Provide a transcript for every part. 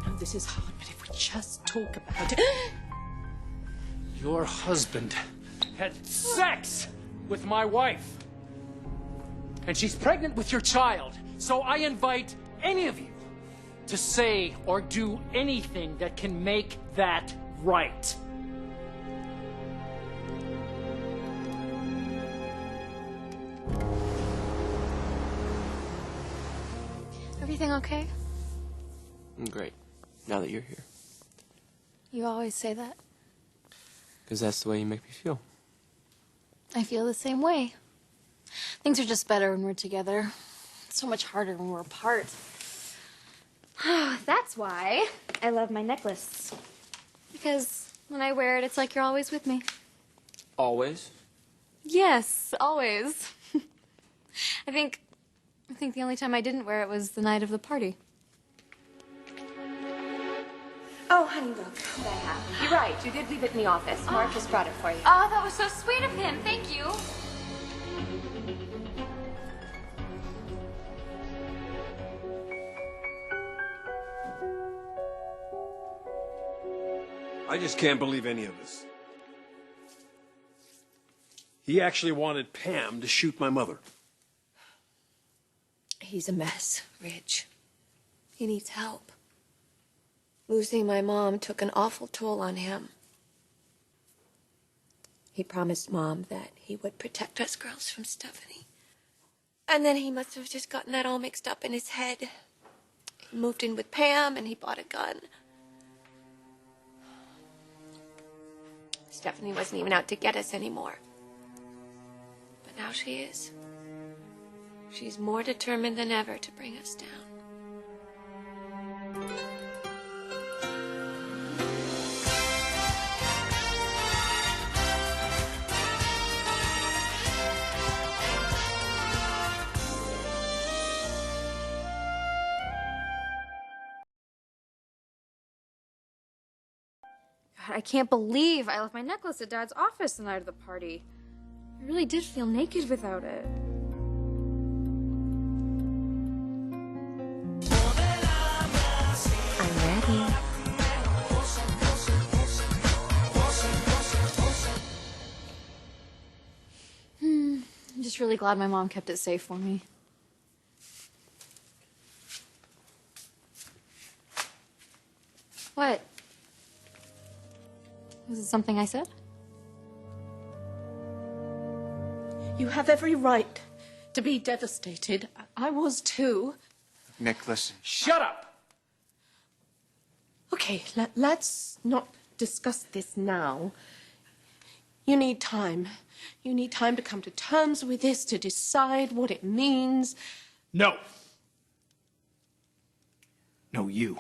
I know this is hard, but if we just talk about it... Your husband had sex with my wife. And she's pregnant with your child. So I invite any of you to say or do anything that can make that right. Everything okay? Great. Now that you're here. You always say that. Because that's the way you make me feel. I feel the same way. Things are just better when we're together. It's so much harder when we're apart. That's why I love my necklace. Because when I wear it, it's like you're always with me. Always? Yes, always. I think the only time I didn't wear it was the night of the party. Oh, honey, look what I have. You're right. You did leave it in the office. Mark just brought it for you. Oh, that was so sweet of him. Thank you. I just can't believe any of this. He actually wanted Pam to shoot my mother. He's a mess, Rich. He needs help. Losing my mom took an awful toll on him. He promised Mom that he would protect us girls from Stephanie. And then he must have just gotten that all mixed up in his head. He moved in with Pam and he bought a gun. Stephanie wasn't even out to get us anymore. But now she is. She's more determined than ever to bring us down. God, I can't believe I left my necklace at Dad's office the night of the party. I really did feel naked without it. I'm ready. I'm just really glad my mom kept it safe for me. What? Was it something I said? You have every right to be devastated. I was too. Nick, listen. Shut up! Okay, let's not discuss this now. You need time. You need time to come to terms with this, to decide what it means. No. No, you.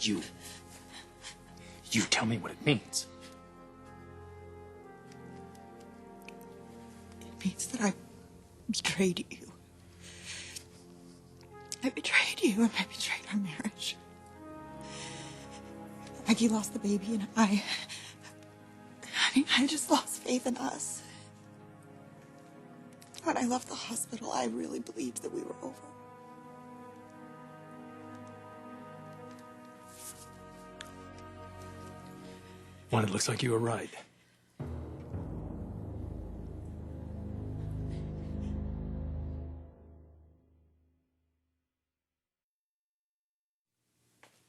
You. You tell me what it means. It means that I betrayed you. I betrayed you and I betrayed our marriage. Maggie lost the baby and I just lost faith in us. When I left the hospital, I really believed that we were over. Well, it looks like you were right.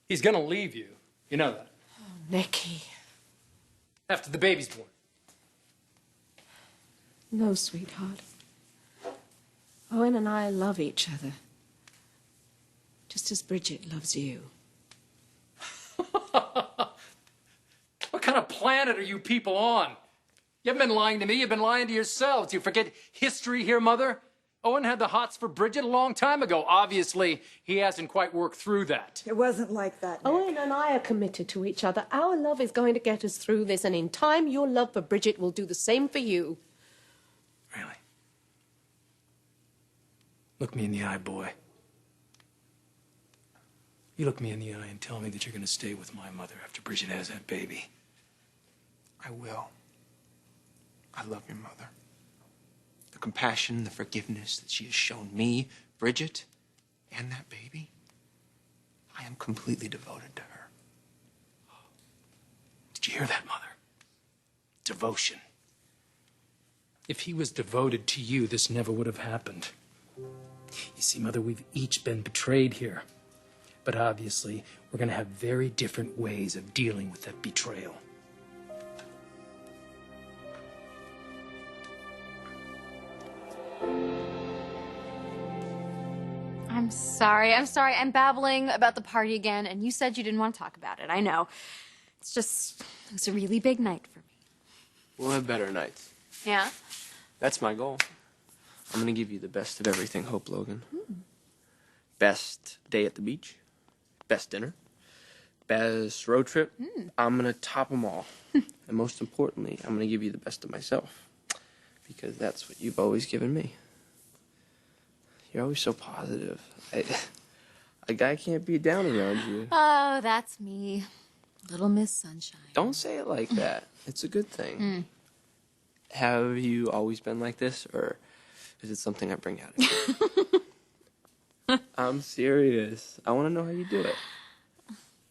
He's gonna leave you. You know that. Oh, Nicky. After the baby's born. No, sweetheart. Owen and I love each other. Just as Bridget loves you. What kind of planet are you people on? You haven't been lying to me, you've been lying to yourselves. You forget history here, Mother? Owen had the hots for Bridget a long time ago. Obviously, he hasn't quite worked through that. It wasn't like that, Nick. Owen and I are committed to each other. Our love is going to get us through this, and in time, your love for Bridget will do the same for you. Really? Look me in the eye, boy. You look me in the eye and tell me that you're going to stay with my mother after Bridget has that baby. I will. I love your mother. The compassion, the forgiveness that she has shown me, Bridget, and that baby, I am completely devoted to her. Did you hear that, Mother? Devotion. If he was devoted to you, this never would have happened. You see, Mother, we've each been betrayed here. But obviously, we're going to have very different ways of dealing with that betrayal. I'm sorry. I'm babbling about the party again, and you said you didn't want to talk about it. I know. It was a really big night for me. We'll have better nights. Yeah? That's my goal. I'm gonna give you the best of everything, Hope Logan. Best day at the beach, best dinner, best road trip. I'm gonna top them all. And most importantly, I'm gonna give you the best of myself. Because that's what you've always given me. You're always so positive. A guy can't be down around you. Oh, that's me. Little Miss Sunshine. Don't say it like that. It's a good thing. Have you always been like this, or is it something I bring out of you? I'm serious. I want to know how you do it.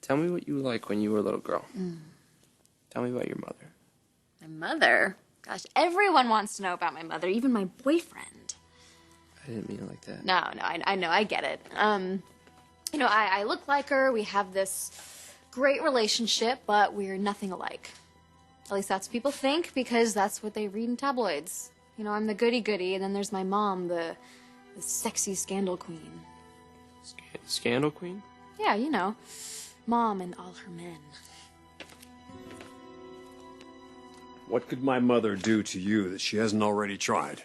Tell me what you were like when you were a little girl. Tell me about your mother. My mother? Gosh, everyone wants to know about my mother, even my boyfriend. I didn't mean it like that. No, I know, I get it. You know, I look like her, we have this great relationship, but we're nothing alike. At least that's what people think, because that's what they read in tabloids. You know, I'm the goody-goody, and then there's my mom, the sexy scandal queen. Scandal queen? Yeah, you know, Mom and all her men. What could my mother do to you that she hasn't already tried?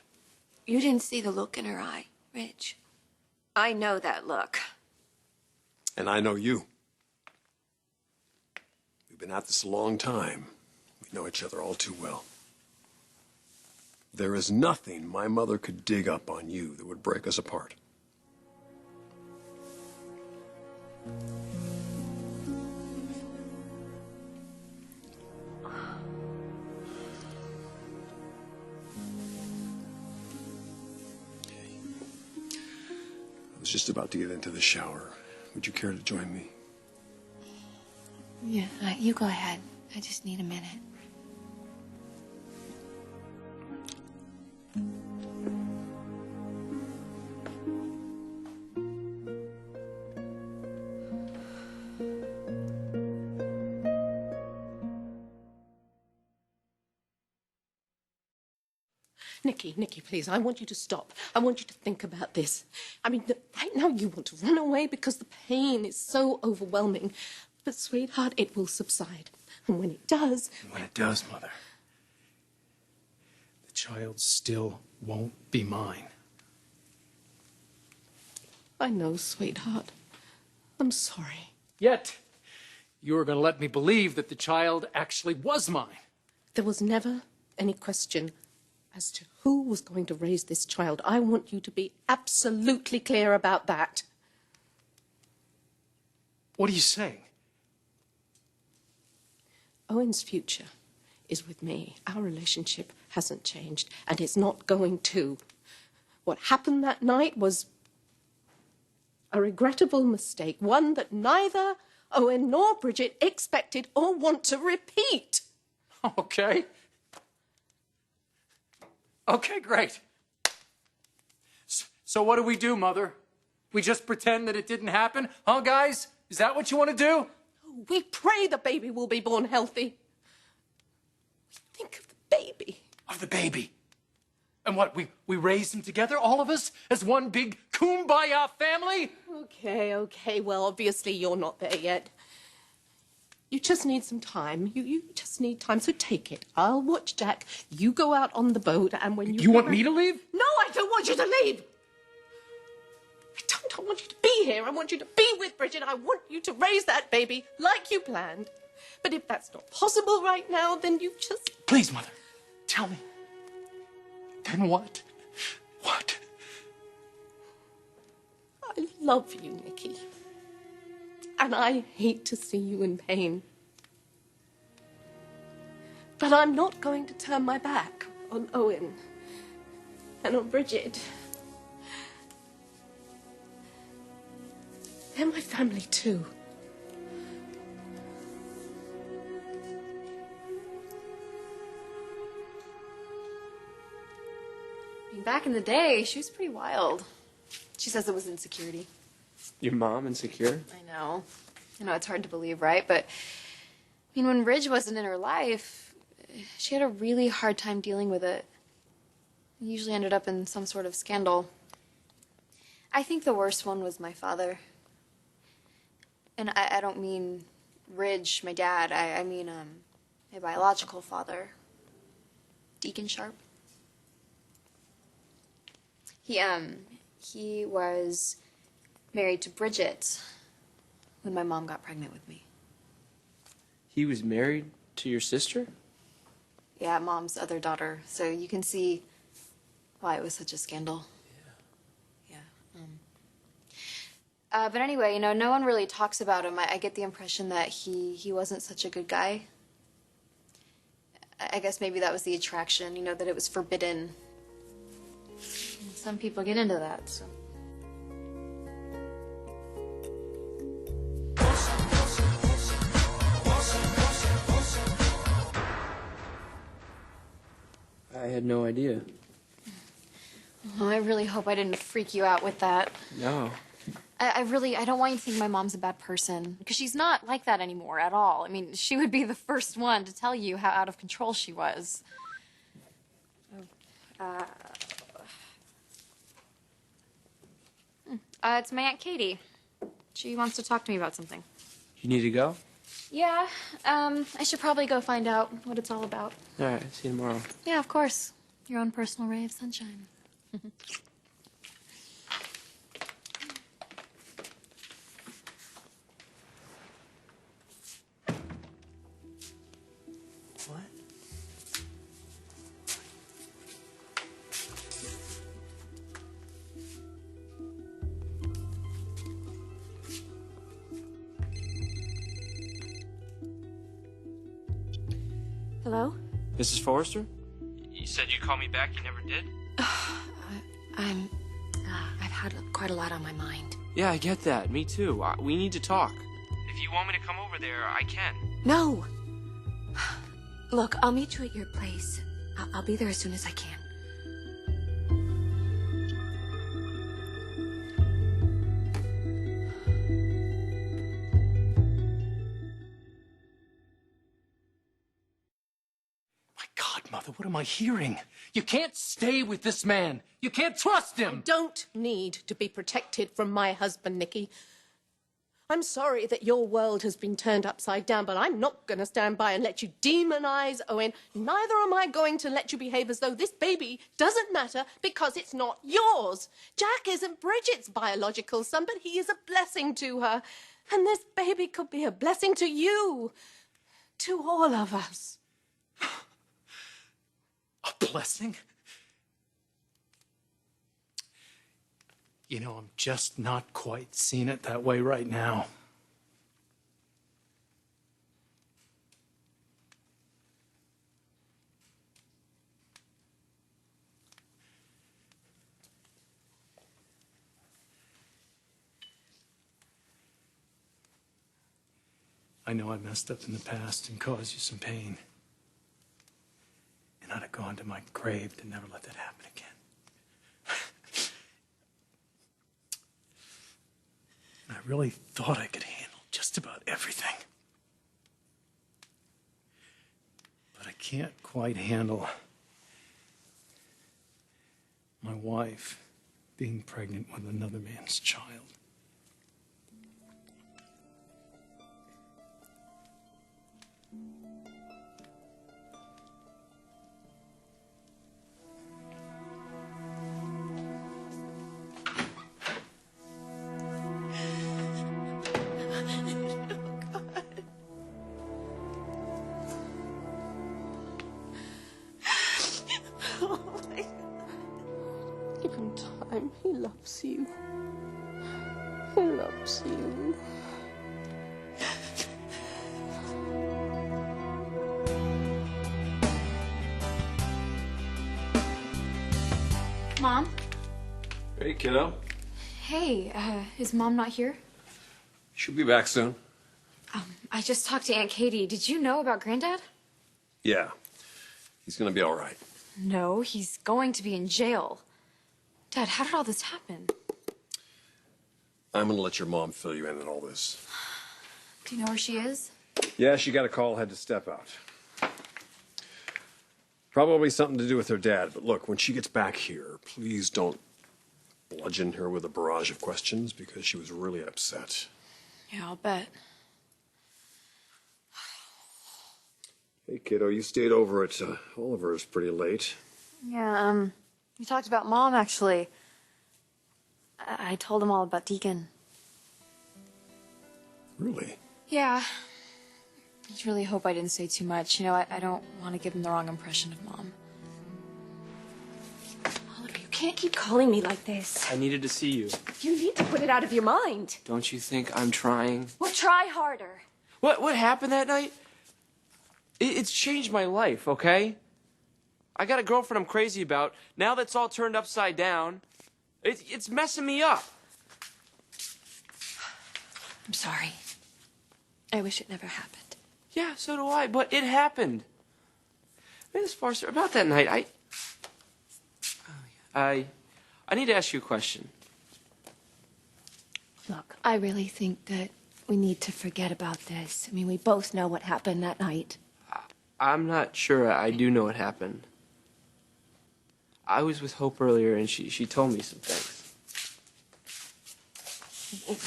You didn't see the look in her eye, Rich. I know that look. And I know you. We've been at this a long time. We know each other all too well. There is nothing my mother could dig up on you that would break us apart. I was just about to get into the shower. Would you care to join me? Yeah, you go ahead. I just need a minute. Nikki, please, I want you to stop. I want you to think about this. I mean, right now you want to run away because the pain is so overwhelming. But, sweetheart, it will subside. And when it does... When it does, Mother, the child still won't be mine. I know, sweetheart. I'm sorry. Yet, you were going to let me believe that the child actually was mine. There was never any question as to who was going to raise this child. I want you to be absolutely clear about that. What are you saying? Owen's future is with me. Our relationship hasn't changed, and it's not going to. What happened that night was a regrettable mistake, one that neither Owen nor Bridget expected or want to repeat. Okay. Okay, great. So what do we do, Mother? We just pretend that it didn't happen? Huh, guys? Is that what you want to do? We pray the baby will be born healthy. Think of the baby. Of the baby. And what, we raised him together, all of us, as one big kumbaya family? Okay. Well, obviously you're not there yet. You just need some time. You just need time, so take it. I'll watch Jack. You go out on the boat, and when you... You want me to leave? No, I don't want you to leave! I don't want you to be here. I want you to be with Bridget. I want you to raise that baby like you planned. But if that's not possible right now, then you just... Please, Mother, tell me. Then what? What? I love you, Nikki. And I hate to see you in pain. But I'm not going to turn my back on Owen and on Bridget. They're my family too. Back in the day, she was pretty wild. She says it was insecurity. Your mom insecure? I know. It's hard to believe, right? But, I mean, when Ridge wasn't in her life, she had a really hard time dealing with it. It usually ended up in some sort of scandal. I think the worst one was my father. And I don't mean Ridge, my dad. I mean, my biological father, Deacon Sharp. He was married to Bridget when my mom got pregnant with me. He was married to your sister? Yeah, Mom's other daughter. So you can see why it was such a scandal. Yeah. But anyway, no one really talks about him. I get the impression that he wasn't such a good guy. I guess maybe that was the attraction, that it was forbidden. Some people get into that, so. I had no idea. Oh, I really hope I didn't freak you out with that. No. I don't want you to think my mom's a bad person, because she's not like that anymore at all. I mean, she would be the first one to tell you how out of control she was. It's my Aunt Katie. She wants to talk to me about something. You need to go? Yeah, I should probably go find out what it's all about. All right, see you tomorrow. Yeah, of course. Your own personal ray of sunshine. What? Hello? Mrs. Forrester? You said you'd call me back. You never did? I've had quite a lot on my mind. Yeah, I get that. Me too. We need to talk. If you want me to come over there, I can. No! Look, I'll meet you at your place. I'll be there as soon as I can. My God, Mother, what am I hearing? You can't stay with this man. You can't trust him. Don't need to be protected from my husband, Nicky. I'm sorry that your world has been turned upside down, but I'm not going to stand by and let you demonize Owen. Neither am I going to let you behave as though this baby doesn't matter because it's not yours. Jack isn't Bridget's biological son, but he is a blessing to her. And this baby could be a blessing to you, to all of us. A blessing? I'm just not quite seeing it that way right now. I know I messed up in the past and caused you some pain. And I'd have gone to my grave to never let that happen again. I really thought I could handle just about everything. But I can't quite handle my wife being pregnant with another man's child. Give him time. He loves you. He loves you. Mom? Hey, kiddo. Hey, is Mom not here? She'll be back soon. I just talked to Aunt Katie. Did you know about Granddad? Yeah. He's gonna be all right. No, he's going to be in jail. Dad, how did all this happen? I'm gonna let your mom fill you in on all this. Do you know where she is? Yeah, she got a call, had to step out. Probably something to do with her dad, but look, when she gets back here, please don't bludgeon her with a barrage of questions because she was really upset. Yeah, I'll bet. Hey, kiddo, you stayed over at Oliver's pretty late. Yeah, we talked about Mom, actually. I told him all about Deacon. Really? Yeah. I just really hope I didn't say too much. You know, I don't want to give him the wrong impression of Mom. Oliver, you can't keep calling me like this. I needed to see you. You need to put it out of your mind. Don't you think I'm trying? Well, try harder. What happened that night? It's changed my life, okay? I got a girlfriend I'm crazy about. Now that's all turned upside down. It's messing me up. I'm sorry. I wish it never happened. Yeah, so do I, but it happened. Miss Forster, about that night, I need to ask you a question. Look, I really think that we need to forget about this. I mean, we both know what happened that night. I'm not sure I do know what happened. I was with Hope earlier, and she told me some things.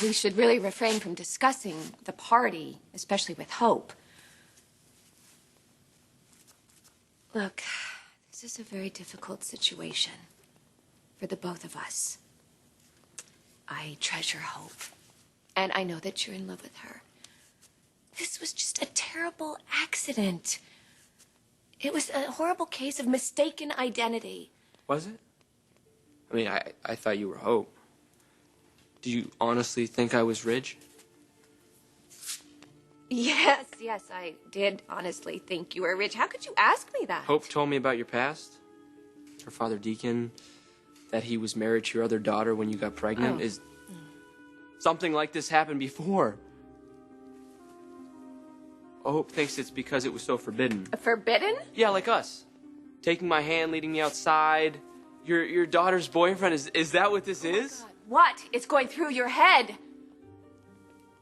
We should really refrain from discussing the party, especially with Hope. Look, this is a very difficult situation for the both of us. I treasure Hope, and I know that you're in love with her. This was just a terrible accident. It was a horrible case of mistaken identity. Was it? I mean, I thought you were Hope. Do you honestly think I was Ridge? Yes, I did honestly think you were rich. How could you ask me that? Hope told me about your past. Her father, Deacon, that he was married to your other daughter when you got pregnant. Is something like this happened before? Hope thinks it's because it was so forbidden. Forbidden? Yeah, like us. Taking my hand, leading me outside. Your daughter's boyfriend, is that what this is? God, what is going through your head?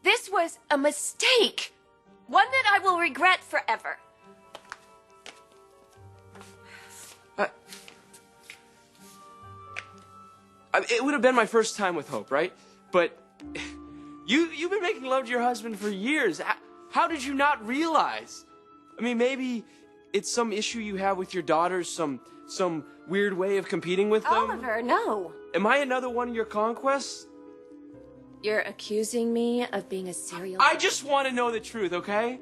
This was a mistake. One that I will regret forever. It would have been my first time with Hope, right? But you've been making love to your husband for years. How did you not realize? I mean, maybe it's some issue you have with your daughters, some weird way of competing with them. Oliver, no. Am I another one of your conquests? You're accusing me of being a serial... I just want to know the truth, okay?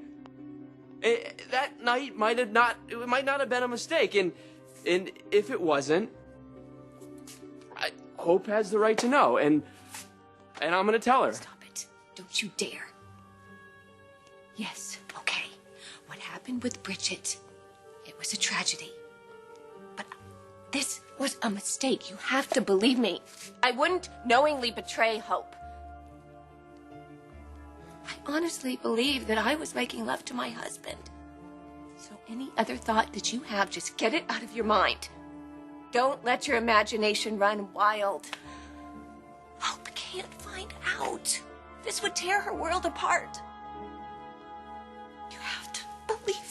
That night might not have been a mistake, and if it wasn't, Hope has the right to know, and I'm gonna tell her. Stop it. Don't you dare. Yes, okay. What happened with Bridget, it was a tragedy. But this was a mistake. You have to believe me. I wouldn't knowingly betray Hope. I honestly believe that I was making love to my husband. So any other thought that you have, just get it out of your mind. Don't let your imagination run wild. Hope can't find out. This would tear her world apart. You have to believe